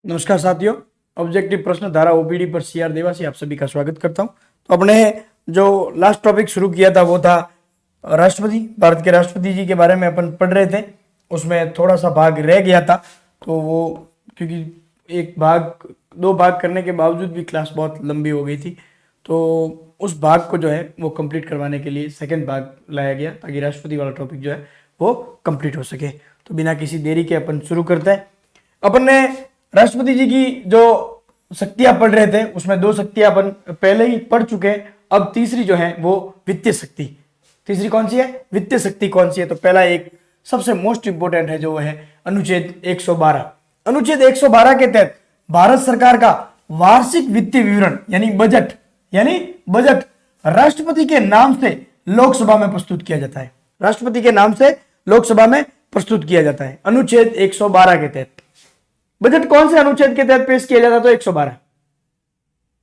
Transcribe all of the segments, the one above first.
नमस्कार साथियों, ऑब्जेक्टिव प्रश्न धारा ओपीडी पर सीआर देवासी आप सभी का स्वागत करता हूं। तो अपने जो लास्ट टॉपिक शुरू किया था वो था राष्ट्रपति, भारत के राष्ट्रपति जी के बारे में अपन पढ़ रहे थे। उसमें थोड़ा सा भाग रह गया था, तो वो क्योंकि दो भाग करने के बावजूद भी क्लास बहुत लंबी हो गई थी, तो उस भाग को जो है वो कंप्लीट करवाने के लिए सेकंड भाग लाया गया ताकि राष्ट्रपति वाला टॉपिक जो है वो कंप्लीट हो सके। तो बिना किसी देरी के अपन शुरू करते हैं। अपन ने राष्ट्रपति जी की जो शक्तियां पढ़ रहे थे उसमें दो शक्तियां अपन पहले ही पढ़ चुके हैं। अब तीसरी जो है वो वित्तीय शक्ति। तीसरी कौन सी है? वित्तीय शक्ति कौन सी है? तो पहला एक सबसे मोस्ट इंपोर्टेंट है जो है अनुच्छेद 112। अनुच्छेद 112 के तहत भारत सरकार का वार्षिक वित्तीय विवरण यानी बजट राष्ट्रपति के नाम से लोकसभा में प्रस्तुत किया जाता है। राष्ट्रपति के नाम से लोकसभा में प्रस्तुत किया जाता है अनुच्छेद 112 के तहत। बजट कौन से अनुच्छेद के तहत पेश किया जाता है? तो 112।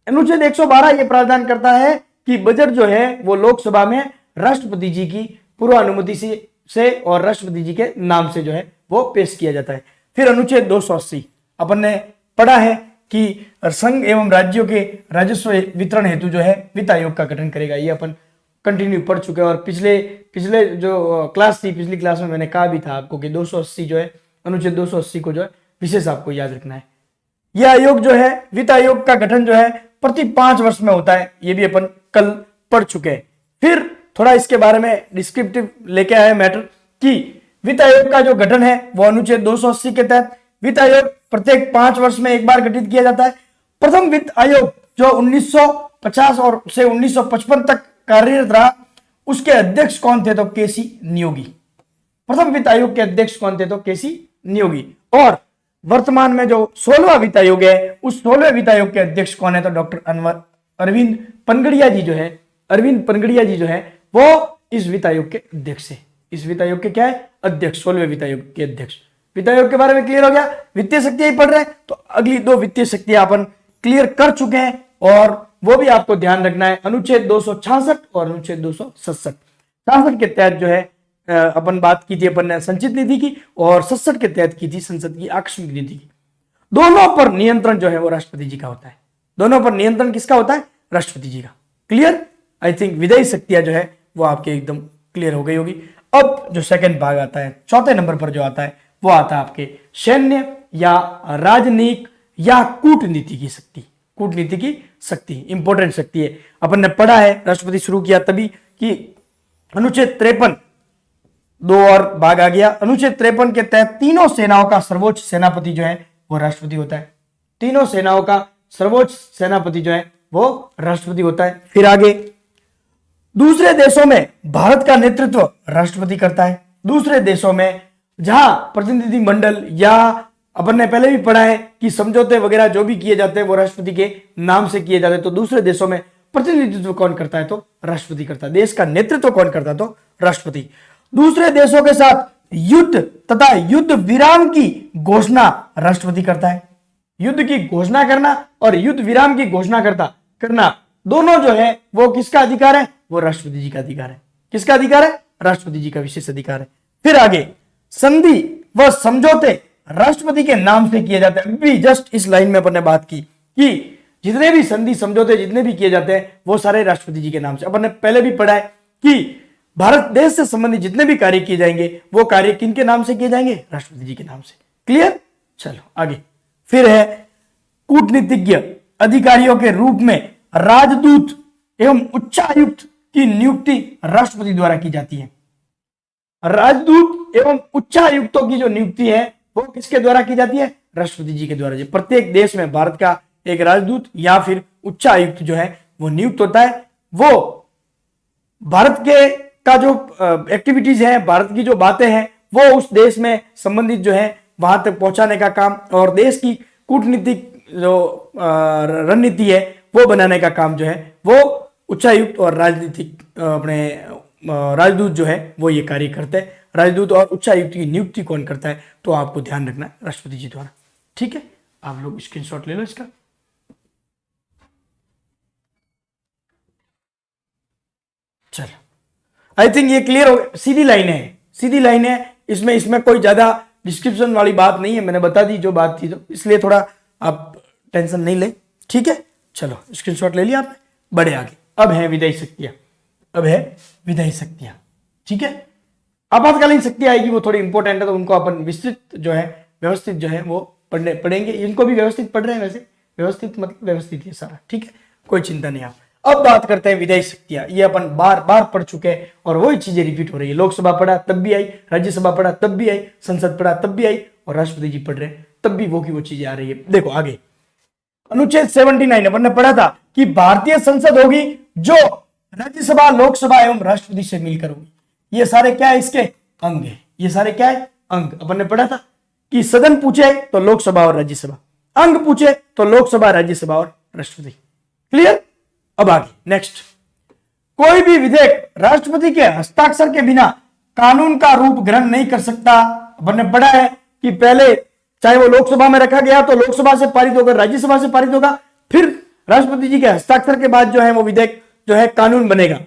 अनुच्छेद 112 यह प्रावधान करता है कि बजट जो है वो लोकसभा में राष्ट्रपति जी की पूर्व अनुमति से और राष्ट्रपति जी के नाम से जो है वो पेश किया जाता है। फिर अनुच्छेद 280 अपन ने पढ़ा है कि संघ एवं राज्यों के राजस्व वितरण हेतु जो है वित्त आयोग का गठन करेगा। ये अपन कंटिन्यू पढ़ चुके हैं और पिछले जो क्लास थी, पिछली क्लास में मैंने कहा भी था आपको कि 280 जो है अनुच्छेद 280 को जो है विशेष आपको याद रखना है। यह आयोग जो है वित्त आयोग का गठन जो है प्रति 5 वर्ष में होता है। ये भी अपन कल पढ़ चुके हैं। फिर थोड़ा इसके बारे में डिस्क्रिप्टिव लेके आए मैटर कि वित्त आयोग का जो गठन है वो अनुच्छेद 280 के तहत वित्त आयोग प्रत्येक 5 वर्ष में एक बार गठित किया जाता है। प्रथम वित्त आयोग जो 1950 और से 1955 तक कार्यरत रहा, उसके अध्यक्ष कौन थे? तो केसी नियोगी। प्रथम वित्त आयोग के अध्यक्ष कौन थे? तो केसी नियोगी। और वर्तमान में जो 16वां वित्त आयोग है उस 16वें वित्त आयोग के अध्यक्ष कौन है? तो डॉक्टर अरविंद पनगड़िया जी जो है वो इस वित्त आयोग के अध्यक्ष है। इस वित्त आयोग के क्या है? अध्यक्ष, 16वें वित्त आयोग के अध्यक्ष। वित्त आयोग के बारे में क्लियर हो गया। वित्तीय शक्तियां ही पढ़ रहे हैं तो अगली दो वित्तीय शक्तियां अपन क्लियर कर चुके हैं और वो भी आपको ध्यान रखना है। अनुच्छेद 266 और अनुच्छेद 267 के तहत जो है अपन बात की थी, अपन ने संचित निधि की, और 67 के तहत की थी संसद की आकस्मिक निधि की। दोनों पर नियंत्रण जो है वो राष्ट्रपति जी का होता है। दोनों पर नियंत्रण किसका होता है? राष्ट्रपति जी का। क्लियर? आई थिंक विधायी शक्तियां जो है वो आपके एकदम क्लियर हो गई होगी। अब जो सेकंड भाग आता है, चौथे नंबर पर जो आता है वो आता है आपके सैन्य या राजनीतिक या कूटनीति की शक्ति। कूटनीति की शक्ति इंपॉर्टेंट शक्ति है। अपन ने पढ़ा है, राष्ट्रपति शुरू किया तभी कि अनुच्छेद 53 दो और भाग आ गया। अनुच्छेद 53 के तहत तीनों सेनाओं का सर्वोच्च सेनापति जो है वो राष्ट्रपति होता है। तीनों सेनाओं का सर्वोच्च सेनापति जो है वो राष्ट्रपति होता है। फिर आगे दूसरे देशों में भारत का नेतृत्व राष्ट्रपति करता है। दूसरे देशों में जहां प्रतिनिधि मंडल या अपन ने पहले भी पढ़ा है कि समझौते वगैरह जो भी किए जाते हैं वो राष्ट्रपति के नाम से किए जाते हैं। तो दूसरे देशों में प्रतिनिधित्व कौन करता है? तो राष्ट्रपति करता है। देश का नेतृत्व कौन करता है? तो राष्ट्रपति। दूसरे देशों के साथ युद्ध तथा युद्ध विराम की घोषणा राष्ट्रपति करता है। युद्ध की घोषणा करना और युद्ध विराम की घोषणा करना दोनों जो है वो किसका अधिकार है? वो राष्ट्रपति जी का अधिकार है। किसका अधिकार है? राष्ट्रपति जी का विशेष अधिकार है। फिर आगे संधि व समझौते राष्ट्रपति के नाम से किए जाते हैं। अभी जस्ट इस लाइन में अपन ने बात की कि जितने भी संधि समझौते जितने भी किए जाते हैं वो सारे राष्ट्रपति जी के नाम से। अपन ने पहले भी पढ़ा है कि भारत देश से संबंधित जितने भी कार्य किए जाएंगे वो कार्य किनके नाम से किए जाएंगे? राष्ट्रपति जी के नाम से। क्लियर? चलो आगे। फिर है कूटनीतिज्ञ अधिकारियों के रूप में राजदूत एवं उच्चायुक्त की नियुक्ति राष्ट्रपति द्वारा की जाती है। राजदूत एवं उच्चायुक्तों की जो नियुक्ति है वो किसके द्वारा की जाती है? राष्ट्रपति जी के द्वारा। प्रत्येक देश में भारत का एक राजदूत या फिर उच्चायुक्त जो है वो नियुक्त होता है। वो भारत के का जो एक्टिविटीज है, भारत की जो बातें हैं वो उस देश में संबंधित जो है वहां तक पहुंचाने का काम और देश की कूटनीतिक जो रणनीति है वो बनाने का काम जो है वो उच्चायुक्त और राजनीतिक अपने राजदूत जो है वो ये कार्य करते हैं। राजदूत और उच्चायुक्त की नियुक्ति कौन करता है? तो आपको ध्यान रखना है राष्ट्रपति जी द्वारा। ठीक है, आप लोग स्क्रीनशॉट ले लो इसका। चलो आई थिंक ये क्लियर हो। सीधी लाइन है। इसमें कोई ज्यादा डिस्क्रिप्शन वाली बात नहीं है। मैंने बता दी जो बात थी, तो इसलिए थोड़ा आप टेंशन नहीं ले, ठीक है। चलो स्क्रीनशॉट ले लिया आपने, बढ़े आगे। अब है विधायी शक्तियां, अब है विधायी शक्तियां, ठीक है। आपातकालीन शक्ति आएगी, वो थोड़ी इंपॉर्टेंट है, तो उनको अपन विस्तृत जो है, व्यवस्थित जो है वो पढ़ेंगे। इनको भी व्यवस्थित पढ़ रहे हैं वैसे, व्यवस्थित मतलब व्यवस्थित है सारा, ठीक है, कोई चिंता नहीं आप। अब बात करते हैं विधायी शक्तियां। ये अपन बार बार पढ़ चुके हैं और वही चीजें रिपीट हो रही है। लोकसभा पढ़ा तब भी आई, राज्यसभा पढ़ा तब भी आई, संसद पढ़ा तब भी आई, और राष्ट्रपति जी पढ़ रहे हैं तब भी वो की वो चीजें आ रही है। देखो आगे, अनुच्छेद 79 अपन ने पढ़ा था कि भारतीय संसद होगी जो राज्यसभा, लोकसभा एवं राष्ट्रपति से मिलकर होगी। ये सारे क्या है, इसके अंग है। ये सारे क्या है, अंग। अपन ने पढ़ा था कि सदन पूछे तो लोकसभा और राज्यसभा, अंग पूछे तो लोकसभा, राज्यसभा और राष्ट्रपति। क्लियर। अब आगे नेक्स्ट, कोई भी विधेयक राष्ट्रपति के हस्ताक्षर के बिना कानून का रूप ग्रहण नहीं कर सकता। अपन ने पढ़ा है कि पहले चाहे वो लोकसभा में रखा गया तो लोकसभा से पारित होगा, राज्यसभा से पारित होगा, फिर राष्ट्रपति जी के हस्ताक्षर के बाद जो है वो विधेयक जो है कानून बनेगा।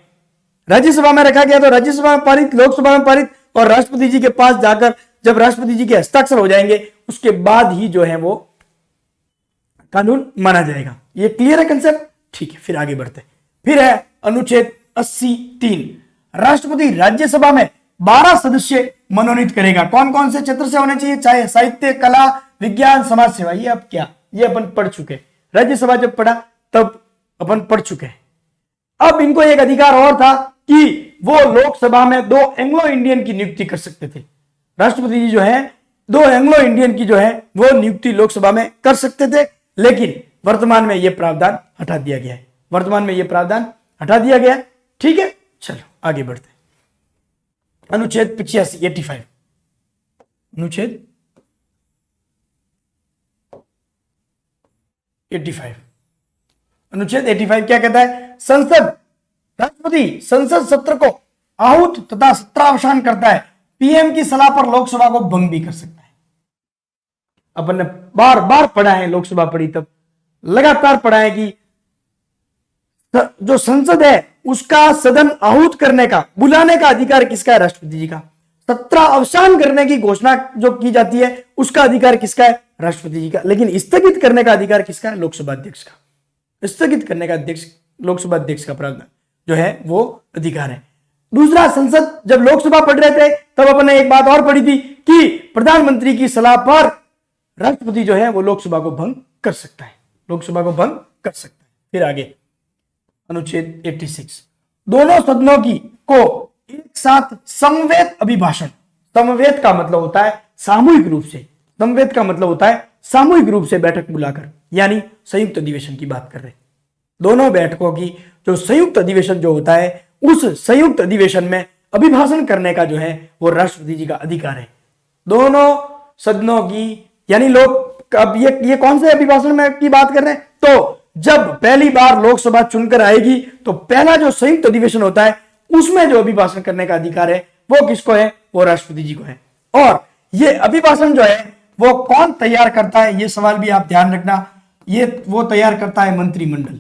राज्यसभा में रखा गया तो राज्यसभा में पारित, लोकसभा में पारित, और राष्ट्रपति जी के पास जाकर जब राष्ट्रपति जी के हस्ताक्षर हो जाएंगे उसके बाद ही जो है वो कानून माना जाएगा। ये क्लियर है कंसेप्ट, ठीक है। फिर आगे बढ़ते, फिर है अनुच्छेद 80(3), राष्ट्रपति राज्यसभा में 12 सदस्य मनोनीत करेगा। कौन कौन से क्षेत्र से होने चाहिए, चाहे साहित्य, कला, विज्ञान, समाज सेवा। ये अब क्या, ये अपन पढ़ चुके, राज्यसभा जब पढ़ा तब अपन पढ़ चुके हैं। अब इनको एक अधिकार और था कि वो लोकसभा में 2 एंग्लो इंडियन की नियुक्ति कर सकते थे। राष्ट्रपति जी जो है 2 एंग्लो इंडियन की जो है वो नियुक्ति लोकसभा में कर सकते थे, लेकिन वर्तमान में ये प्रावधान हटा दिया गया है। वर्तमान में ये प्रावधान हटा दिया गया, ठीक है। चलो आगे बढ़ते, अनुच्छेद 85 अनुच्छेद 85 अनुच्छेद 85 क्या कहता है, संसद, राष्ट्रपति संसद सत्र को आहूत तथा सत्रावसान करता है। पीएम की सलाह पर लोकसभा को भंग भी कर सकता है। अपन ने बार बार पढ़ा है, लोकसभा पढ़ी तब लगातार पढ़ा है कि जो संसद है उसका सदन आहूत करने का, बुलाने का अधिकार किसका है, राष्ट्रपति जी का। सत्रावसान करने की घोषणा जो की जाती है उसका अधिकार किसका है, राष्ट्रपति जी का। लेकिन स्थगित करने का अधिकार किसका है, लोकसभा अध्यक्ष का। स्थगित करने का अध्यक्ष, लोकसभा अध्यक्ष का प्रावधान जो है वो अधिकार है। दूसरा, संसद जब लोकसभा पढ़ रहे थे तब अपन ने एक बात और पढ़ी थी कि प्रधानमंत्री की सलाह पर राष्ट्रपति जो है वो लोकसभा को भंग कर सकता है, लोकसभा को भंग कर सकता है। फिर आगे अनुच्छेद 86, दोनों सदनों की को एक साथ समवेत अभिभाषण। समवेत का मतलब होता है सामूहिक रूप से, समवेत का मतलब होता है सामूहिक रूप से बैठक बुलाकर, यानी संयुक्त अधिवेशन की बात कर रहे हैं। दोनों बैठकों की जो संयुक्त अधिवेशन जो होता है उस संयुक्त अधिवेशन में अभिभाषण करने का जो है वो राष्ट्रपति जी का अधिकार है। दोनों सदनों की, यानी लोग, अब ये कौन से अभिभाषण में की बात कर रहे हैं, तो जब पहली बार लोकसभा चुनकर आएगी तो पहला जो संयुक्त अधिवेशन होता है उसमें जो अभिभाषण करने का अधिकार है वो किसको है, वो राष्ट्रपति जी को है। और ये अभिभाषण जो है वो कौन तैयार करता है, ये सवाल भी आप ध्यान रखना। ये वो तैयार करता है मंत्रिमंडल।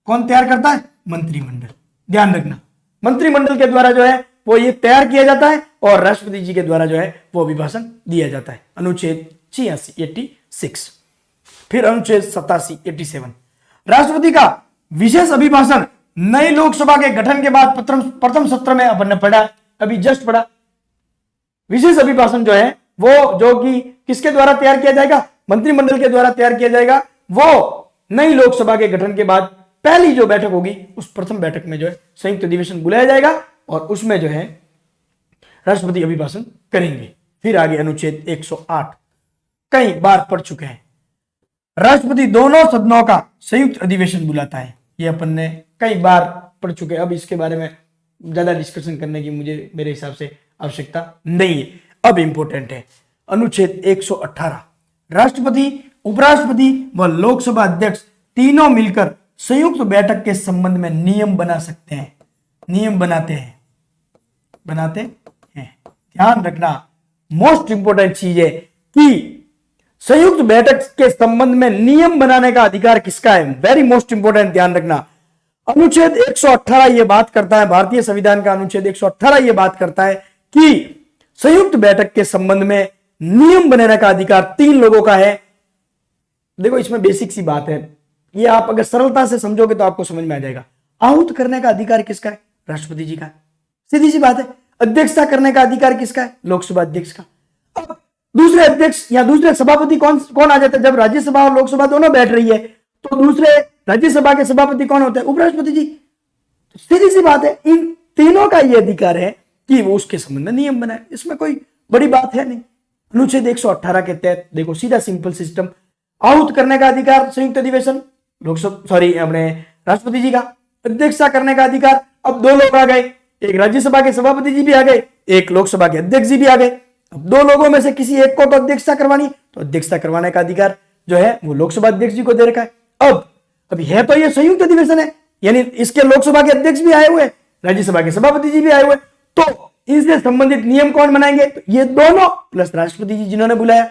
कौन तैयार करता है, मंत्रिमंडल। ध्यान रखना, मंत्रिमंडल के द्वारा जो है वो ये तैयार किया जाता है और राष्ट्रपति जी के द्वारा जो है वो अभिभाषण दिया जाता है। अनुच्छेद 86। फिर अनुच्छेद 87 राष्ट्रपति का विशेष अभिभाषण नई लोकसभा के गठन के बाद प्रथम सत्र में अपन ने पढ़ा, अभी जस्ट पढ़ा। विशेष अभिभाषण जो है वो जो कि किसके द्वारा तैयार किया जाएगा, मंत्रिमंडल के द्वारा तैयार किया जाएगा। वो नई लोकसभा के गठन के बाद पहली जो बैठक होगी उस प्रथम बैठक में जो है संयुक्त अधिवेशन बुलाया जाएगा और उसमें जो है राष्ट्रपति अभिभाषण करेंगे। फिर आगे अनुच्छेद 108 कई बार पढ़ चुके हैं, राष्ट्रपति दोनों सदनों का संयुक्त अधिवेशन बुलाता है। ये अपन ने कई बार पढ़ चुके हैं, अब इसके बारे में ज्यादा डिस्कशन करने की मुझे मेरे हिसाब से आवश्यकता नहीं है। अब इंपॉर्टेंट है अनुच्छेद 118, राष्ट्रपति, उपराष्ट्रपति व लोकसभा अध्यक्ष तीनों मिलकर संयुक्त बैठक के संबंध में नियम बना सकते हैं। नियम बनाते हैं। ध्यान रखना, मोस्ट इंपोर्टेंट चीज है कि संयुक्त बैठक के संबंध में नियम बनाने का अधिकार किसका है, वेरी मोस्ट इंपोर्टेंट, ध्यान रखना। अनुच्छेद 118 यह बात करता है, भारतीय संविधान का अनुच्छेद 118 यह बात करता है कि संयुक्त बैठक के संबंध में नियम बनाने का अधिकार 3 लोगों का है, देखो इसमें बेसिक सी बात है, ये आप अगर सरलता से समझोगे तो आपको समझ में आ जाएगा। आहूत करने का अधिकार किसका है? राष्ट्रपति जी का। सीधी सी बात है। अध्यक्षता करने का अधिकार किसका है? लोकसभा अध्यक्ष का। अब दूसरे अध्यक्ष या दूसरे सभापति कौन कौन आ जाता है? जब राज्यसभा और लोकसभा दोनों बैठ रही है तो दूसरे राज्यसभा के सभापति कौन होते हैं? उपराष्ट्रपति जी। तो सीधी सी बात है, इन तीनों का यह अधिकार है कि वो उसके संबंध में नियम बनाए, इसमें कोई बड़ी बात है नहीं। अनुच्छेद 118 के तहत देखो सीधा सिंपल सिस्टम, आहूत करने का अधिकार संयुक्त अधिवेशन लोकसभा अपने राष्ट्रपति जी का, अध्यक्षता करने का अधिकार अब दो लोग आ गए, एक राज्यसभा के सभापति जी भी आ गए, एक लोकसभा के अध्यक्ष जी भी आ गए। अब दो लोगों में से किसी एक को तो अध्यक्षता करवानी, तो अध्यक्षता करवाने का अधिकार जो है वो लोकसभा अध्यक्ष जी को दे रखा है। अब अभी है तो ये संयुक्त अधिवेशन है, यानी इसके लोकसभा के अध्यक्ष भी आए हुए, राज्यसभा के सभापति जी भी आए हुए, तो इनसे संबंधित नियम कौन बनाएंगे? तो ये दोनों प्लस राष्ट्रपति जी जिन्होंने बुलाया।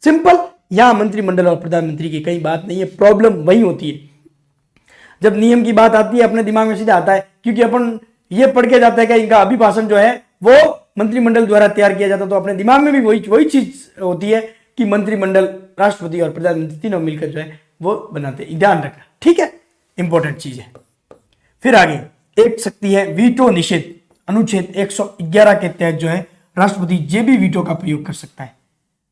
सिंपल। यहां मंत्रिमंडल और प्रधानमंत्री की कई बात नहीं है, प्रॉब्लम वही होती है जब नियम की बात आती है, अपने दिमाग में सीधा आता है, क्योंकि अपन ये पढ़ के जाता है कि इनका अभिभाषण जो है वो मंत्रिमंडल द्वारा तैयार किया जाता, तो अपने दिमाग में भी वही चीज होती है कि मंत्रिमंडल, राष्ट्रपति और प्रधानमंत्री तीनों मिलकर जो है वो बनाते हैं। ध्यान रखना, ठीक है, इंपॉर्टेंट चीज है। फिर आगे एक शक्ति है वीटो निषेध। अनुच्छेद 111 के तहत जो है राष्ट्रपति जेबी वीटो का प्रयोग कर सकता है।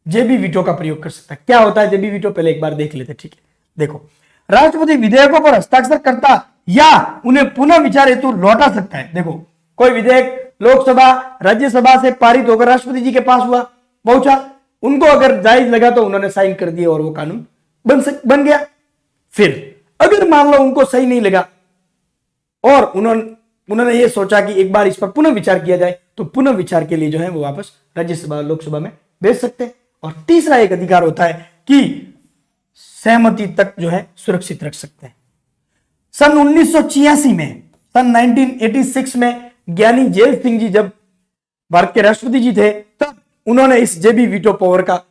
जेबी वीटो का प्रयोग कर सकता है। क्या होता है जेबी वीटो? पहले एक बार देख लेते, ठीक है। देखो, राष्ट्रपति विधेयकों पर हस्ताक्षर करता या उन्हें पुनः विचार हेतु लौटा सकता है। देखो, कोई विधेयक लोकसभा राज्यसभा से पारित होकर राष्ट्रपति जी के पास हुआ, पहुंचा, उनको अगर जायज लगा तो उन्होंने साइन कर दिया और वो कानून बन गया। फिर अगर मान लो उनको सही नहीं लगा और उन्होंने ये सोचा कि एक बार इस पर पुनः विचार किया जाए, तो पुनः विचार के लिए जो है वो वापस राज्यसभा लोकसभा में भेज सकते हैं। और तीसरा एक अधिकार होता है कि सहमति तक जो है सुरक्षित रख सकते हैं। सन 1986 में, सन 1986 में ज्ञानी जेल सिंह जी जब भारत के राष्ट्रपति जी थे, तब उन्होंने इस जेबी वीटो पावर का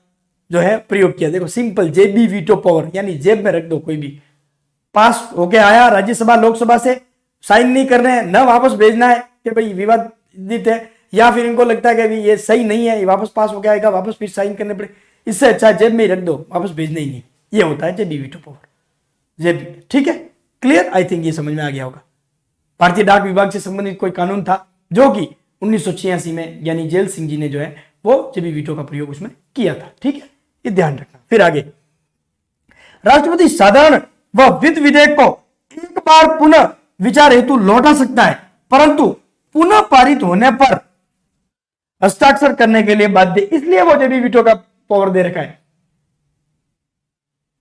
जो है प्रयोग किया। देखो सिंपल, जेबी वीटो पावर यानी जेब में रख दो, कोई भी पास होके आया राज्यसभा लोकसभा से, साइन नहीं करने हैं, न वापस भेजना है कि भाई विवादित है, या फिर इनको लगता है कि ये सही नहीं है, ये वापस पास हो आएगा, वापस फिर साइन करने पड़े, इससे अच्छा जेब में ही रख दो, वापस भेजना ही नहीं। ये होता है जेबी वीटो पावर, जेबी। ठीक है, क्लियर? आई थिंक ये समझ में आ गया होगा। भारतीय डाक विभाग से संबंधित कोई कानून था जो कि 1986 में यानी जेल सिंह जी ने जो है वो जेबी वीटो का प्रयोग उसमें किया था। ठीक है, ये ध्यान रखना। फिर आगे, राष्ट्रपति साधारण व वित्त विधेयक को एक बार पुनः विचार हेतु लौटा सकता है, परंतु पुनः पारित होने पर हस्ताक्षर करने के लिए बाध्य, इसलिए वो जेबी वीटो का पावर दे रखा है।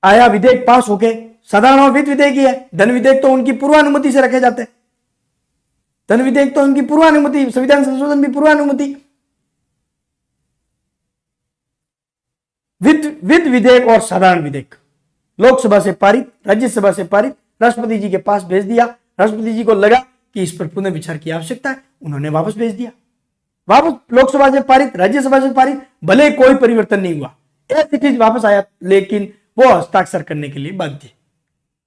आया विधेयक पास होके, साधारण और वित्त विधेयक ही है, धन विधेयक तो उनकी पूर्वानुमति से रखे जाते हैं, धन विधेयक तो उनकी पूर्वानुमति, संविधान संशोधन भी पूर्वानुमति। वित्त विधेयक और साधारण विधेयक लोकसभा से पारित, राज्यसभा से पारित, राष्ट्रपति जी के पास भेज दिया, राष्ट्रपति जी को लगा कि इस पर पुनः विचार की आवश्यकता है, उन्होंने वापस भेज दिया, वापस लोकसभा से पारित, राज्यसभा से पारित, भले कोई परिवर्तन नहीं हुआ, एज इट इज वापस आया, लेकिन वो हस्ताक्षर करने के लिए बाध्य,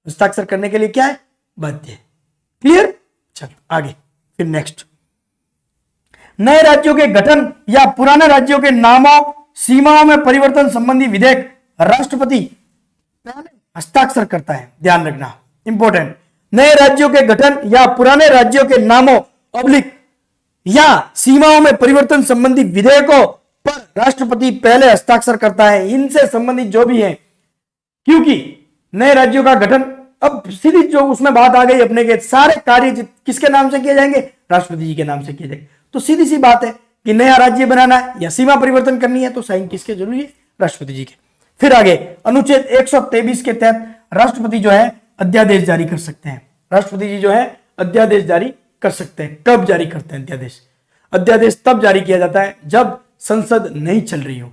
हस्ताक्षर करने के लिए क्या है? बाध्य। क्लियर? चलो आगे, फिर नेक्स्ट, नए राज्यों के गठन या पुराने राज्यों के नामों सीमाओं में परिवर्तन संबंधी विधेयक राष्ट्रपति पहले हस्ताक्षर करता है। ध्यान रखना, इंपॉर्टेंट। नए राज्यों के गठन या पुराने राज्यों के नामों ऑब्लिक या सीमाओं में परिवर्तन संबंधी विधेयकों पर राष्ट्रपति पहले हस्ताक्षर करता है। इनसे संबंधित जो भी है, क्योंकि नए राज्यों का गठन, अब सीधी जो उसमें बात आ गई अपने के, सारे कार्य किसके नाम से किए जाएंगे? राष्ट्रपति जी के नाम से किए जाएंगे। तो सीधी सी बात है कि नया राज्य बनाना है या सीमा परिवर्तन करनी है तो साइन किसके जरूरी है? राष्ट्रपति जी के। फिर आगे, अनुच्छेद 123 के तहत राष्ट्रपति जो है अध्यादेश जारी कर सकते हैं। राष्ट्रपति जी जो है अध्यादेश जारी कर सकते हैं। कब जारी करते हैं अध्यादेश? अध्यादेश तब जारी किया जाता है जब संसद नहीं चल रही हो,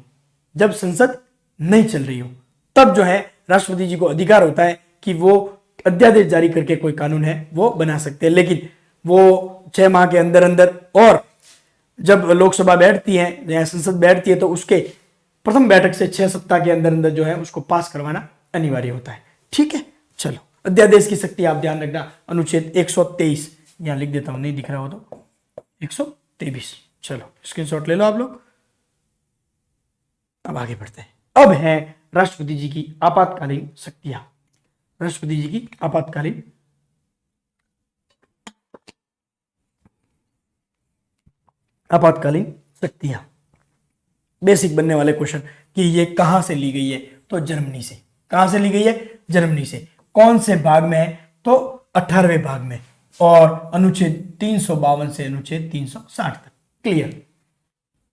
जब संसद नहीं चल रही हो, तब जो है राष्ट्रपति जी को अधिकार होता है कि वो अध्यादेश जारी करके कोई कानून है वो बना सकते हैं। लेकिन वो 6 माह के अंदर अंदर, और जब लोकसभा बैठती है या संसद बैठती है तो उसके प्रथम बैठक से 6 सप्ताह के अंदर अंदर जो है उसको पास करवाना अनिवार्य होता है। ठीक है, चलो अध्यादेश की शक्ति आप ध्यान रखना, अनुच्छेद 123 यहां लिख देता हूं, नहीं दिख रहा हो तो 123। चलो स्क्रीनशॉट ले लो आप लोग। अब आगे बढ़ते हैं। अब है राष्ट्रपति जी की आपातकालीन शक्तियां, राष्ट्रपति जी की आपातकालीन शक्तियां। बेसिक बनने वाले क्वेश्चन कि ये कहां से ली गई है, तो जर्मनी से। कहां से ली गई है? जर्मनी से। कौन से भाग में है? तो 18वें भाग में, और अनुच्छेद 352 से अनुच्छेद 360 तक। क्लियर?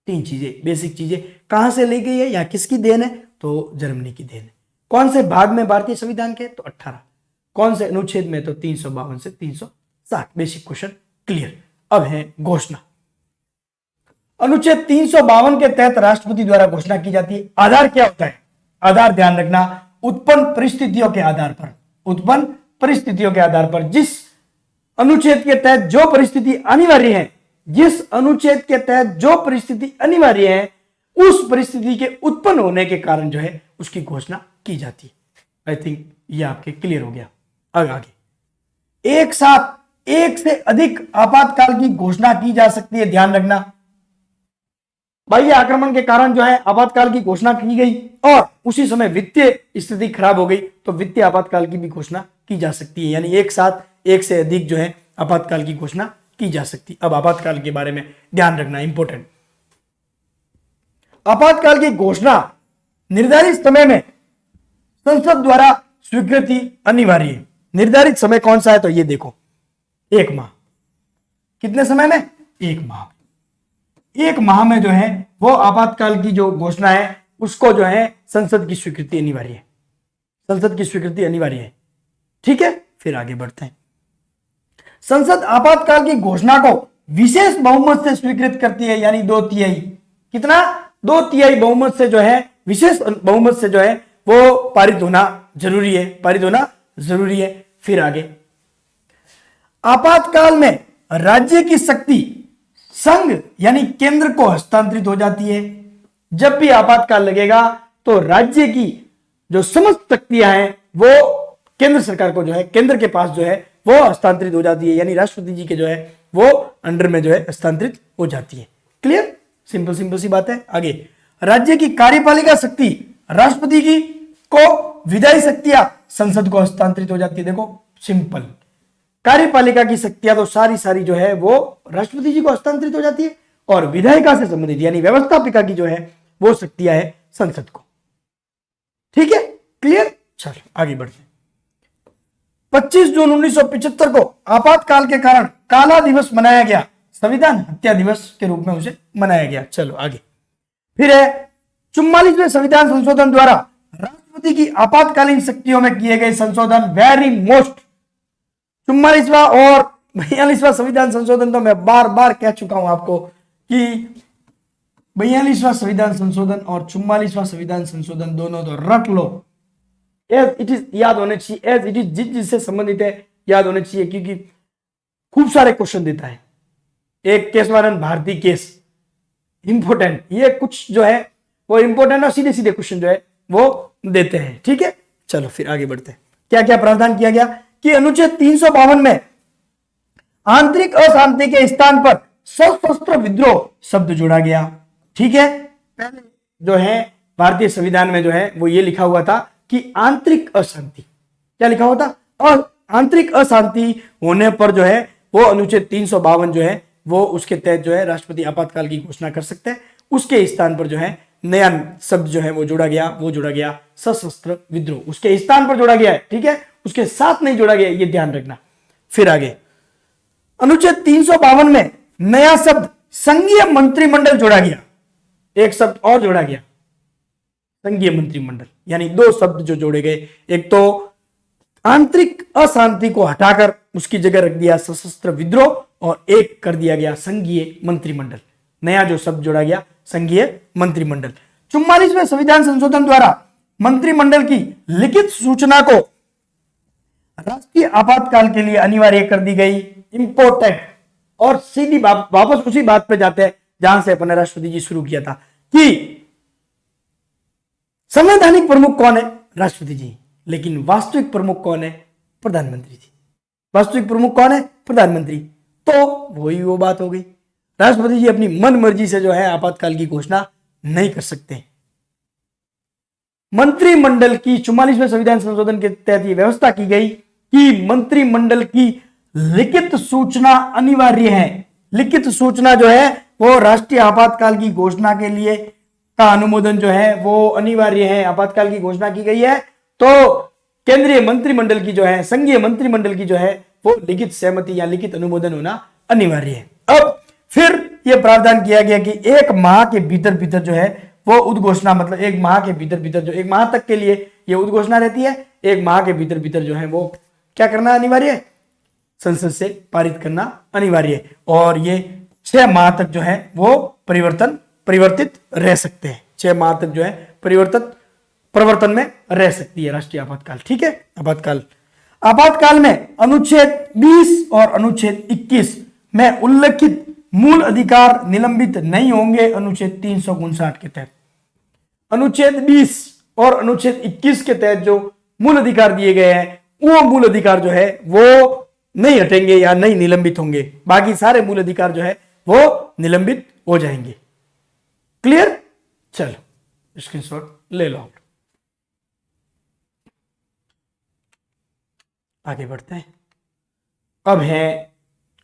तीन चीजें, बेसिक चीजें, कहां से ली गई है या किसकी देन है? तो जर्मनी की देन है। कौन से भाग में भारतीय संविधान के? तो 18। कौन से अनुच्छेद में? तो 352 से 360। Basic question clear. अब है घोषणा। अनुच्छेद 352 के तहत राष्ट्रपति द्वारा घोषणा की जाती है। आधार क्या होता है? आधार ध्यान रखना, उत्पन्न परिस्थितियों के आधार पर, उत्पन्न परिस्थितियों के आधार पर जिस अनुच्छेद के तहत जो परिस्थिति अनिवार्य है, जिस अनुच्छेद के तहत जो परिस्थिति अनिवार्य है, उस परिस्थिति के उत्पन्न होने के कारण जो है उसकी घोषणा की जाती है। आई थिंक ये आपके क्लियर हो गया। अब आगे, एक साथ एक से अधिक आपातकाल की घोषणा की जा सकती है। ध्यान रखना, बाह्य आक्रमण के कारण जो है आपातकाल की घोषणा की गई और उसी समय वित्तीय स्थिति खराब हो गई, तो वित्तीय आपातकाल की भी घोषणा की जा सकती है। यानी एक साथ एक से अधिक जो है आपातकाल की घोषणा की जा सकती। अब आपातकाल के बारे में ध्यान रखना, इंपॉर्टेंट। आपातकाल की घोषणा निर्धारित समय में संसद द्वारा स्वीकृति अनिवार्य है। निर्धारित समय कौन सा है? तो ये देखो, 1 माह। कितने समय में? 1 माह। 1 माह में जो है वो आपातकाल की जो घोषणा है उसको जो है संसद की स्वीकृति अनिवार्य है। संसद की स्वीकृति अनिवार्य है। ठीक है, फिर आगे बढ़ते हैं। संसद आपातकाल की घोषणा को विशेष बहुमत से स्वीकृत करती है, यानी 2/3। कितना? 2/3 बहुमत से जो है, विशेष बहुमत से जो है वो पारित होना जरूरी है, पारित होना जरूरी है। फिर आगे, आपातकाल में राज्य की शक्ति संघ यानी केंद्र को हस्तांतरित हो जाती है। जब भी आपातकाल लगेगा तो राज्य की जो समस्त शक्तियां हैं वो केंद्र सरकार को जो है, केंद्र के पास जो है वो हस्तांतरित हो जाती है, यानी राष्ट्रपति जी के जो है वो अंडर में जो है हस्तांतरित हो जाती है। क्लियर? सिंपल सिंपल सी बात है। आगे, राज्य की कार्यपालिका शक्ति राष्ट्रपति की को विधायी शक्तियां संसद को हस्तांतरित हो जाती है। देखो सिंपल, कार्यपालिका की शक्तियां तो सारी जो है वो राष्ट्रपति जी को हस्तांतरित हो जाती है, और विधायिका से संबंधित यानी व्यवस्थापिका की जो है वो शक्तियां है संसद को। ठीक है, क्लियर? चलो आगे बढ़ते हैं। 25 जून 1975 को आपातकाल के कारण काला दिवस मनाया गया, संविधान हत्या दिवस के रूप में उसे मनाया गया। चलो आगे, फिर है 44वें संविधान संशोधन द्वारा राष्ट्रपति की आपातकालीन शक्तियों में किए गए संशोधन। वेरी मोस्ट 44वां और 42वां संविधान संशोधन तो मैं बार बार कह चुका हूं आपको कि 42वां संविधान संशोधन और 44वां संविधान संशोधन दोनों तो रट लो, एज इट इज याद होने चाहिए, एज इट इज जिससे संबंधित है याद होने चाहिए, क्योंकि खूब सारे क्वेश्चन देता है। एक केशवानंद भारती केस इंपोर्टेंट, ये कुछ जो है वो इंपोर्टेंट और सीधे सीधे क्वेश्चन जो है वो देते हैं। ठीक है, चलो फिर आगे बढ़ते हैं। क्या क्या प्रावधान किया गया कि अनुच्छेद 352 में आंतरिक अशांति के स्थान पर सशस्त्र विद्रोह शब्द जोड़ा गया। ठीक है, पहले जो है भारतीय संविधान में जो है वो ये लिखा हुआ था कि आंतरिक अशांति, क्या लिखा हुआ था? और आंतरिक अशांति होने पर जो है वो अनुच्छेद 352 जो है वो उसके तहत जो है राष्ट्रपति आपातकाल की घोषणा कर सकते हैं। उसके स्थान पर जो है नया शब्द जो है वो जोड़ा गया, वो जोड़ा गया सशस्त्र विद्रोह, उसके स्थान पर जोड़ा गया है। ठीक है, उसके साथ नहीं जोड़ा गया, ये ध्यान रखना। फिर आगे, अनुच्छेद 352 में नया शब्द संघीय मंत्रिमंडल जोड़ा गया, एक शब्द और जोड़ा गया संघीय मंत्रिमंडल, यानी 2 शब्द जो जोड़े गए। एक तो आंतरिक अशांति को हटाकर उसकी जगह रख दिया सशस्त्र विद्रोह, और एक कर दिया गया संघीय मंत्रिमंडल। नया जो शब्द जोड़ा गया संघीय मंत्रिमंडल। 44वें संविधान संशोधन द्वारा मंत्रिमंडल की लिखित सूचना को राष्ट्रीय आपातकाल के लिए अनिवार्य कर दी गई। इंपोर्टेंट, और सीधी वापस उसी बात पे जाते हैं जहां से अपने राष्ट्रपति जी शुरू किया था कि संवैधानिक प्रमुख कौन है? राष्ट्रपति जी, लेकिन वास्तविक प्रमुख कौन है? प्रधानमंत्री जी। वास्तविक प्रमुख कौन है? प्रधानमंत्री। तो वही वो बात हो गई, राष्ट्रपति जी अपनी मन मर्जी से जो है आपातकाल की घोषणा नहीं कर सकते। मंत्रिमंडल की 44वें संविधान संशोधन के तहत यह व्यवस्था की गई कि मंत्रिमंडल की लिखित सूचना अनिवार्य है। लिखित सूचना जो है वो राष्ट्रीय आपातकाल की घोषणा के लिए का अनुमोदन जो है वो अनिवार्य है। आपातकाल की घोषणा की गई है तो केंद्रीय मंत्रिमंडल की जो है, संघीय मंत्रिमंडल की जो है वो लिखित सहमति या लिखित अनुमोदन होना अनिवार्य है। अब फिर यह प्रावधान किया गया कि एक माह के भीतर भीतर जो है वो उद्घोषणा, मतलब एक माह के भीतर भीतर जो एक माह तक के लिए ये उद्घोषणा रहती है, एक माह के भीतर भीतर जो है वो क्या करना अनिवार्य है, संसद से पारित करना अनिवार्य है। और ये 6 माह तक जो है वो परिवर्तित रह सकते हैं। 6 माह तक जो है प्रवर्तन में रह सकती है राष्ट्रीय आपातकाल। ठीक है, आपातकाल में अनुच्छेद 20 और अनुच्छेद 21 में उल्लेखित मूल अधिकार निलंबित नहीं होंगे। अनुच्छेद 359 के तहत, अनुच्छेद 20 और अनुच्छेद 21 के तहत जो मूल अधिकार दिए गए हैं वो मूल अधिकार जो है वो नहीं हटेंगे या नहीं निलंबित होंगे। बाकी सारे मूल अधिकार जो है वो निलंबित हो जाएंगे। क्लियर? चलो स्क्रीनशॉट ले लो। आगे बढ़ते हैं। अब है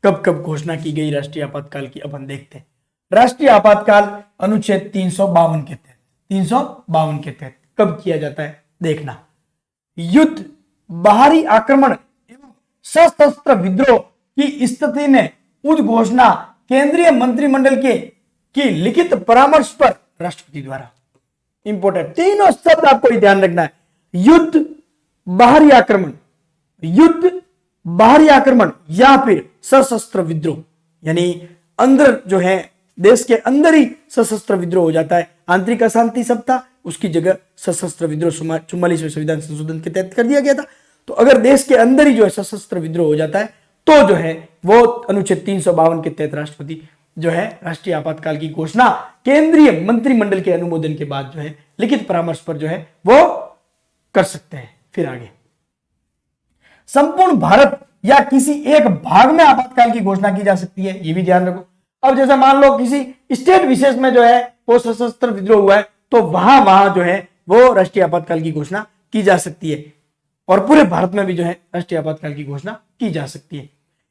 कब कब घोषणा की गई राष्ट्रीय आपातकाल की, अपन देखते हैं। राष्ट्रीय आपातकाल अनुच्छेद 352 के तहत कब किया जाता है देखना। युद्ध, बाहरी आक्रमण एवं सशस्त्र विद्रोह की स्थिति में उद्घोषणा केंद्रीय मंत्रिमंडल की लिखित परामर्श पर राष्ट्रपति द्वारा। इंपोर्टेंट तीनों शब्द आपको ध्यान रखना है। युद्ध, बाहरी आक्रमण या फिर सशस्त्र विद्रोह, यानी अंदर जो है देश के अंदर ही सशस्त्र विद्रोह हो जाता है। आंतरिक अशांति सब था, उसकी जगह सशस्त्र विद्रोह 44वें संविधान संशोधन के तहत कर दिया गया था। तो अगर देश के अंदर ही जो है सशस्त्र विद्रोह हो जाता है तो जो है वो अनुच्छेद 352 के तहत राष्ट्रपति जो है राष्ट्रीय आपातकाल की घोषणा केंद्रीय मंत्रिमंडल के अनुमोदन के बाद जो है लिखित परामर्श पर जो है वो कर सकते हैं। फिर आगे, संपूर्ण भारत या किसी एक भाग में आपातकाल की घोषणा की जा सकती है, ये भी ध्यान रखो। अब जैसे मान लो किसी स्टेट विशेष में जो है वो सशस्त्र विद्रोह हुआ है तो वहां जो है वो राष्ट्रीय आपातकाल की घोषणा की जा सकती है, और पूरे भारत में भी जो है राष्ट्रीय आपातकाल की घोषणा की जा सकती है।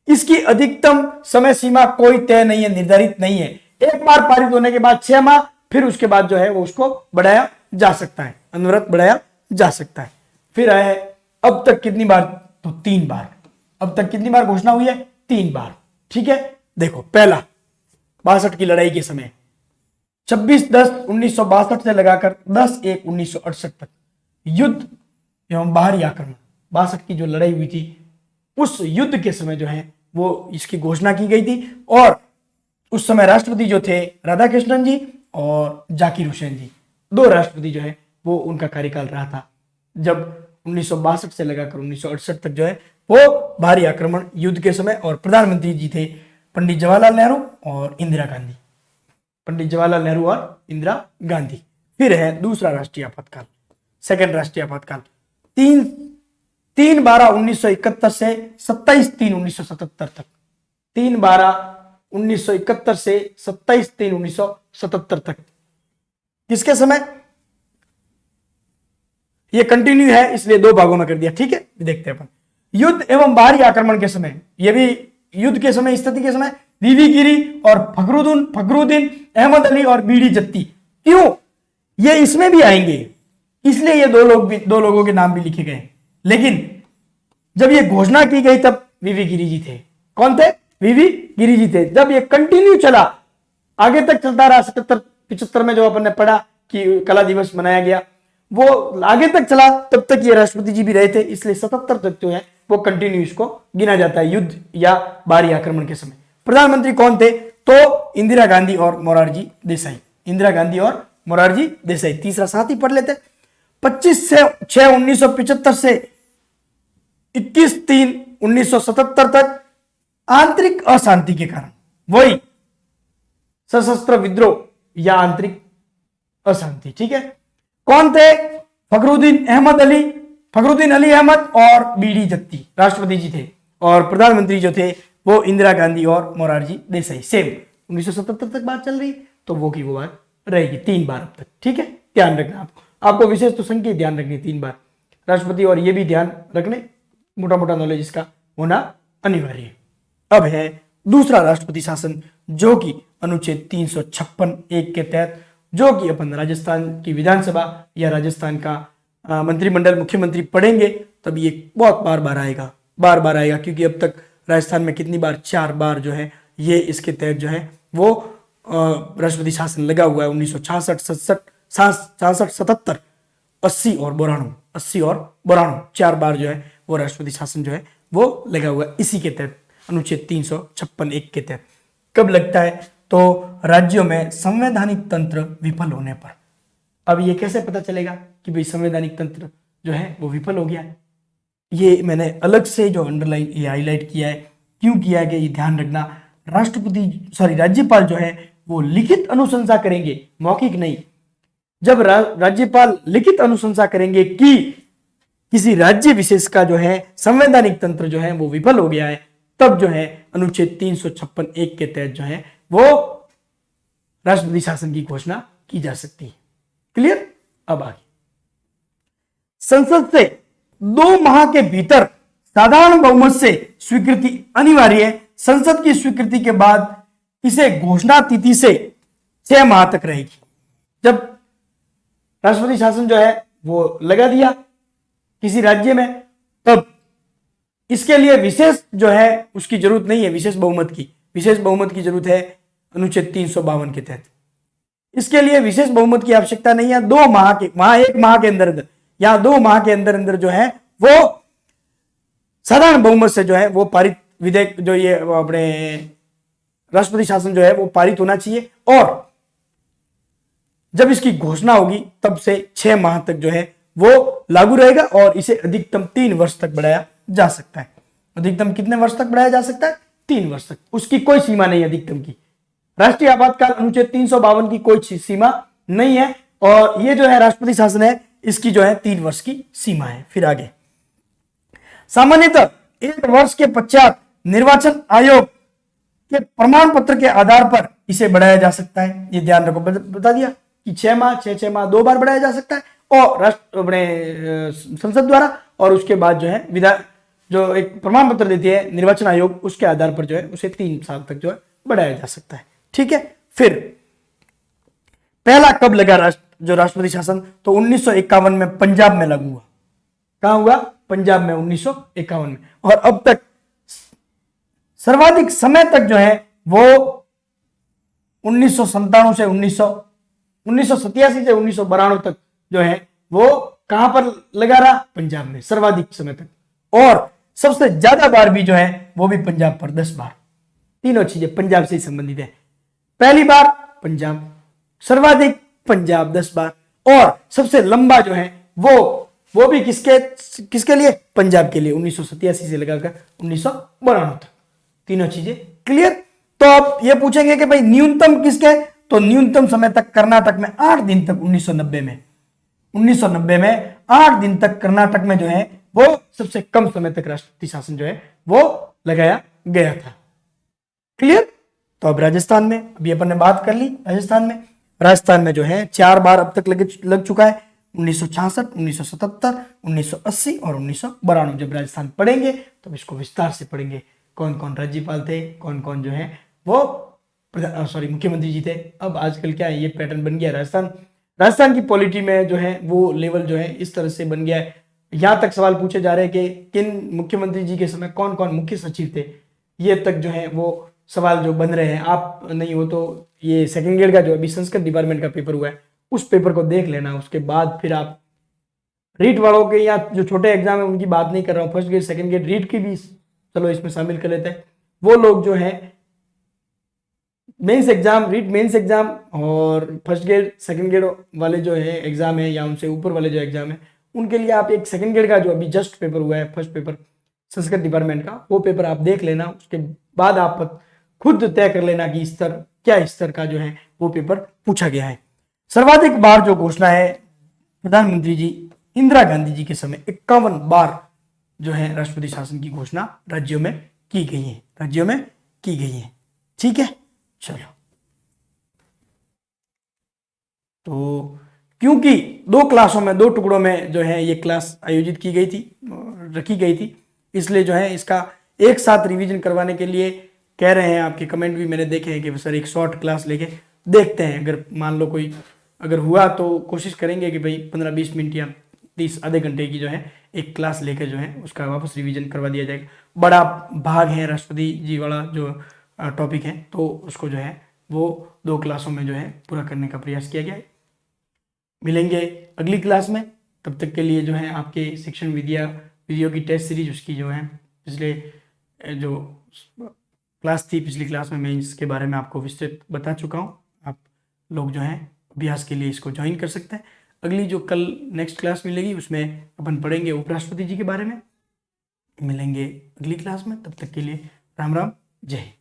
इसकी अधिकतम समय सीमा कोई तय नहीं है, निर्धारित नहीं है। एक बार पारित होने के बाद 6 माह, फिर उसके बाद जो है वो उसको बढ़ाया जा सकता है, अनवरत बढ़ाया जा सकता है। फिर है अब तक कितनी बार, तो 3 बार। अब तक कितनी बार घोषणा हुई है, 3 बार। ठीक है, देखो पहला 62 की लड़ाई के समय 26/10/1962 से लगाकर 10/1/1968 तक युद्ध एवं बाहरी आक्रमण 62 की जो लड़ाई हुई थी उस युद्ध के समय जो है वो इसकी घोषणा की गई थी। और उस समय राष्ट्रपति जो थे राधाकृष्णन जी और जाकिर हुसैन जी, 2 राष्ट्रपति जो है वो उनका कार्यकाल रहा था, जब 1962 से लगाकर 1968 तक जो है वो भारी आक्रमण युद्ध के समय। और प्रधानमंत्री जी थे पंडित जवाहरलाल नेहरू और इंदिरा गांधी, पंडित जवाहरलाल नेहरू और इंदिरा गांधी। फिर है दूसरा राष्ट्रीय आपातकाल, सेकंड राष्ट्रीय आपातकाल, 3/12/1971 से 27/3/1977 तक। 3/12/1971 से 27/3/1977 तक किसके समय, ये कंटिन्यू है इसलिए 2 भागों में कर दिया। ठीक है, देखते हैं अपन। युद्ध एवं बाहरी आक्रमण के समय, ये भी युद्ध के समय, स्थिति के समय वीवी गिरी और फखरुद्दीन अहमद अली और बीडी जत्ती। क्यों, ये इसमें भी आएंगे इसलिए ये 2 लोगों के नाम भी लिखे गए। लेकिन जब ये घोषणा की गई तब वीवी गिरी जी थे। कौन थे, वीवी गिरी जी थे। जब ये कंटिन्यू चला, आगे तक चलता रहा, 77-75 में जो अपन ने पढ़ा कि कला दिवस मनाया गया, वो आगे तक चला, तब तक ये राष्ट्रपति जी भी रहे थे, इसलिए 77 तक जो है वो कंटिन्यू इसको गिना जाता है युद्ध या बाहरी आक्रमण के समय। प्रधानमंत्री कौन थे, तो इंदिरा गांधी और मोरारजी देसाई। इंदिरा गांधी और मोरारजी देसाई। तीसरा साथ ही पढ़ लेते। 25/6/1975 से 21/3/1977 तक आंतरिक अशांति के कारण, वही सशस्त्र विद्रोह या आंतरिक अशांति। ठीक है, कौन थे, फखरुद्दीन अली अहमद और बीडी जत्ती राष्ट्रपति जी थे, और प्रधानमंत्री जो थे वो इंदिरा गांधी और मोरारजी देसाई। सेम 1977 तक बात चल रही, तो वो की वो बात रहेगी 3 बार अब तक। ठीक है, ध्यान रखना आपको। आपको विशेष तो संख्या ध्यान रखनी 3 बार राष्ट्रपति, और ये भी ध्यान रखने मोटा मोटा नॉलेज इसका होना अनिवार्य है। अब है दूसरा राष्ट्रपति शासन, जो कि अनुच्छेद 356(1) के तहत, जो कि अपन राजस्थान की विधानसभा या राजस्थान का मंत्रिमंडल मुख्यमंत्री पढ़ेंगे तब ये बहुत बार बार आएगा, क्योंकि अब तक राजस्थान में कितनी बार, 4 बार जो है ये इसके तहत जो है वो राष्ट्रपति शासन लगा हुआ है। 1966, 66, 77, 80 और 92 4 बार जो है वो राष्ट्रपति शासन जो है वो लगा हुआ है इसी के तहत, अनुच्छेद 356(1) के तहत। कब लगता है? तो राज्यों में संवैधानिक तंत्र विफल होने पर। अब ये कैसे पता चलेगा कि भाई संवैधानिक तंत्र जो है वो विफल हो गया है? ये मैंने अलग से जो अंडरलाइन ये हाईलाइट किया है, क्यों किया है कि ये ध्यान रखना, राज्यपाल जो है वो लिखित अनुशंसा करेंगे, मौखिक नहीं। जब राज्यपाल लिखित अनुशंसा करेंगे कि किसी राज्य विशेष का जो है संवैधानिक तंत्र जो है वो विफल हो गया है, तब जो है अनुच्छेद 356(1) के तहत जो है वो राष्ट्रपति शासन की घोषणा की जा सकती है। क्लियर? अब आगे, संसद से 2 माह के भीतर साधारण बहुमत से स्वीकृति अनिवार्य है। संसद की स्वीकृति के बाद इसे घोषणा तिथि से 6 माह तक रहेगी। जब राष्ट्रपति शासन जो है वो लगा दिया किसी राज्य में, तब इसके लिए विशेष जो है उसकी जरूरत नहीं है, विशेष बहुमत की जरूरत है अनुच्छेद 352 के तहत। इसके लिए विशेष बहुमत की आवश्यकता नहीं है। 2 माह के 1 माह के अंदर या 2 माह के अंदर जो है वो साधारण बहुमत से जो है वो पारित विधेयक, जो ये अपने राष्ट्रपति शासन जो है वो पारित होना चाहिए, और जब इसकी घोषणा होगी तब से 6 माह तक जो है वो लागू रहेगा, और इसे अधिकतम 3 वर्ष तक बढ़ाया जा सकता है। अधिकतम कितने वर्ष तक बढ़ाया जा सकता है? 3 वर्ष तक। उसकी कोई सीमा नहीं है अधिकतम की। राष्ट्रीय आपातकाल अनुच्छेद 352 की कोई सीमा नहीं है, और ये जो है राष्ट्रपति शासन है इसकी जो है 3 वर्ष की सीमा है। फिर आगे, सामान्यतः 1 वर्ष के पश्चात निर्वाचन आयोग के प्रमाण पत्र के आधार पर इसे बढ़ाया जा सकता है। ये ध्यान रखो, बता दिया कि 6 माह 2 बार बढ़ाया जा सकता है, और अपने संसद द्वारा, और उसके बाद जो है विधान जो एक प्रमाण पत्र देती है निर्वाचन आयोग, उसके आधार पर जो है उसे 3 साल तक जो है बढ़ाया जा सकता है। ठीक है। फिर पहला कब लगा जो राष्ट्रपति शासन? तो 1951 में पंजाब में लागू हुआ। कहां हुआ? पंजाब में 1951 में। और अब तक सर्वाधिक समय तक जो है वो 1987 से 1987 से 1992 तक जो है वो कहां पर लगा रहा? पंजाब में, सर्वाधिक समय तक। और सबसे ज्यादा बार भी जो है वो भी पंजाब पर, 10 बार। तीनों चीजें पंजाब से ही संबंधित है। पहली बार पंजाब, सर्वाधिक पंजाब 10 बार, और सबसे लंबा जो है वो भी किसके लिए? पंजाब के लिए, 1987 से लगाकर 1992 तक। तीनों चीजें क्लियर। तो अब ये पूछेंगे कि भाई न्यूनतम किसके? तो न्यूनतम समय तक कर्नाटक में 8 दिन तक 1990 में 8 दिन तक कर्नाटक में जो है वो सबसे कम समय तक राष्ट्रपति शासन जो है वो लगाया गया था। क्लियर। तो अब राजस्थान में, अभी अपन ने बात कर ली राजस्थान में जो है 4 बार अब तक लग चुका है, 1966, 1977, 1980 और 1992। जब राजस्थान पढ़ेंगे तो इसको विस्तार से पढ़ेंगे, कौन कौन राज्यपाल थे, कौन कौन जो है वो मुख्यमंत्री जी थे। अब आजकल क्या है, ये पैटर्न बन गया। राजस्थान की पॉलिटी में जो है वो लेवल जो है इस तरह से बन गया है। यहां तक सवाल पूछे जा रहे हैं कि किन मुख्यमंत्री जी के समय कौन कौन मुख्य सचिव थे, ये तक जो है वो सवाल जो बन रहे हैं। आप नहीं हो तो ये सेकंड ग्रेड का जो अभी संस्कृत डिपार्टमेंट का पेपर हुआ है उस पेपर को देख लेना, उसके बाद फिर आप रीट वालों के या जो छोटे एग्जाम है उनकी बात नहीं कर रहा हूँ, first grade second grade REET की भी चलो इसमें शामिल कर लेते हैं। वो लोग जो है mains exam, REET mains exam और फर्स्ट ग्रेड सेकंड ग्रेड वाले जो है एग्जाम है या उनसे ऊपर वाले जो एग्जाम है उनके लिए आप एक सेकंड ग्रेड का जो अभी जस्ट पेपर हुआ है, फर्स्ट पेपर संस्कृत डिपार्टमेंट का, वो पेपर आप देख लेना। उसके बाद आप खुद तय कर लेना कि क्या स्तर का जो है वो पेपर पूछा गया है। सर्वाधिक बार जो घोषणा है प्रधानमंत्री जी इंदिरा गांधी जी के समय 51 बार जो है राष्ट्रपति शासन की घोषणा राज्यों में की गई है। ठीक है, चलो। तो क्योंकि 2 क्लासों में 2 टुकड़ों में जो है ये क्लास आयोजित की गई थी, रखी गई थी, इसलिए जो है इसका एक साथ रिवीजन करवाने के लिए कह रहे हैं। आपके कमेंट भी मैंने देखे हैं कि सर एक शॉर्ट क्लास लेके देखते हैं, अगर मान लो कोई अगर हुआ तो कोशिश करेंगे कि भाई 15-20 मिनट या 30 आधे घंटे की जो है एक क्लास लेकर जो है उसका वापस रिवीजन करवा दिया जाएगा। बड़ा भाग है राष्ट्रपति जी वाला जो टॉपिक है, तो उसको जो है वो 2 क्लासों में जो है पूरा करने का प्रयास किया गया है। मिलेंगे अगली क्लास में, तब तक के लिए जो है आपके शिक्षण विद्या वीडियो की टेस्ट सीरीज उसकी जो है पिछले जो क्लास थी, पिछली क्लास में मैं इसके बारे में आपको विस्तृत बता चुका हूँ। आप लोग जो हैं अभ्यास के लिए इसको ज्वाइन कर सकते हैं। अगली जो कल नेक्स्ट क्लास मिलेगी उसमें अपन पढ़ेंगे उपराष्ट्रपति जी के बारे में। मिलेंगे अगली क्लास में, तब तक के लिए राम राम, जय हिंद।